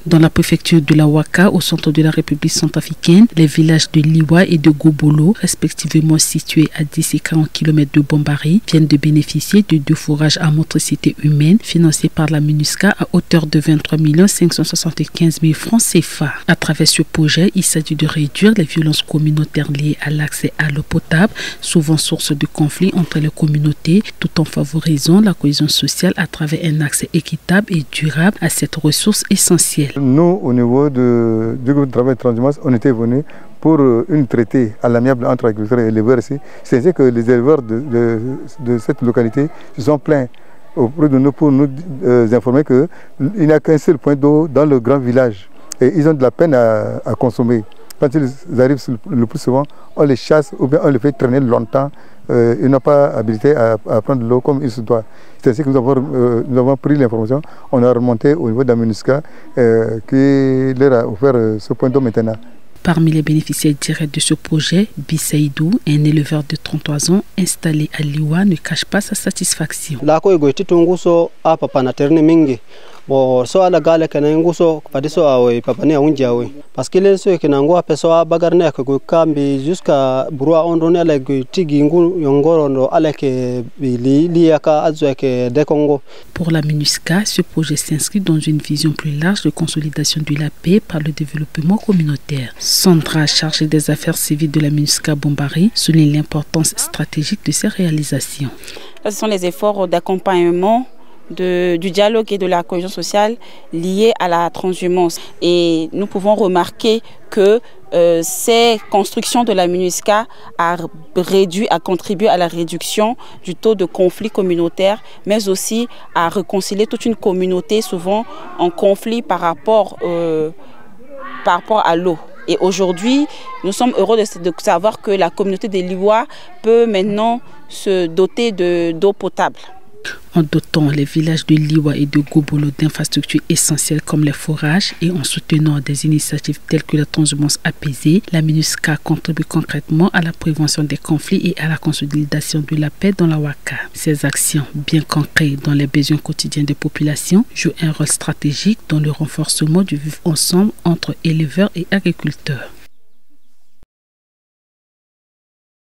Dans la préfecture de la Ouaka, au centre de la République centrafricaine, les villages de Liwa et de Gobolo, respectivement situés à 10 et 40 km de Bombari, viennent de bénéficier de 2 forages à motricité humaine financés par la MINUSCA à hauteur de 23 575 000 francs CFA. À travers ce projet, il s'agit de réduire les violences communautaires liées à l'accès à l'eau potable, souvent source de conflits entre les communautés, tout en favorisant la cohésion sociale à travers un accès équitable et durable à cette ressource essentielle. Nous, au niveau du groupe de travail de transhumance, on était venus pour une traité à l'amiable entre agriculteurs et éleveurs ici. C'est-à-dire que les éleveurs de cette localité se sont plaints auprès de nous pour nous informer qu'il n'y a qu'un seul point d'eau dans le grand village. Et ils ont de la peine à consommer. Quand ils arrivent le plus souvent, on les chasse ou bien on les fait traîner longtemps. Ils n'ont pas habilité à prendre l'eau comme il se doit. C'est ainsi que nous avons pris l'information, on a remonté au niveau de la MINUSCA qui leur a offert ce point d'eau maintenant. Parmi les bénéficiaires directs de ce projet, Bissaïdou, un éleveur de 33 ans installé à Liwa, ne cache pas sa satisfaction. Bon, so ala gale kana nguso padiso awe papani aunja awe parce que les ceux qui n'angwa peso bagarne ko kambi jusqu'à broa ondone ala tigi ngu yongoro no ala ke liaka azwa ke de Congo. Pour la MINUSCA, ce projet s'inscrit dans une vision plus large de consolidation de la paix par le développement communautaire. Sandra, chargée des affaires civiles de la MINUSCA Bombari, souligne l'importance stratégique de ces réalisations. Ce sont les efforts d'accompagnement du dialogue et de la cohésion sociale liés à la transhumance. Et nous pouvons remarquer que ces constructions de la MINUSCA a contribué à la réduction du taux de conflit communautaire, mais aussi à réconcilier toute une communauté souvent en conflit par rapport à l'eau. Et aujourd'hui, nous sommes heureux de savoir que la communauté des Liwa peut maintenant se doter d'eau potable. En dotant les villages de Liwa et de Gobolo d'infrastructures essentielles comme les forages et en soutenant des initiatives telles que la transhumance apaisée, la MINUSCA contribue concrètement à la prévention des conflits et à la consolidation de la paix dans la Ouaka. Ces actions, bien concrètes dans les besoins quotidiens des populations, jouent un rôle stratégique dans le renforcement du vivre ensemble entre éleveurs et agriculteurs.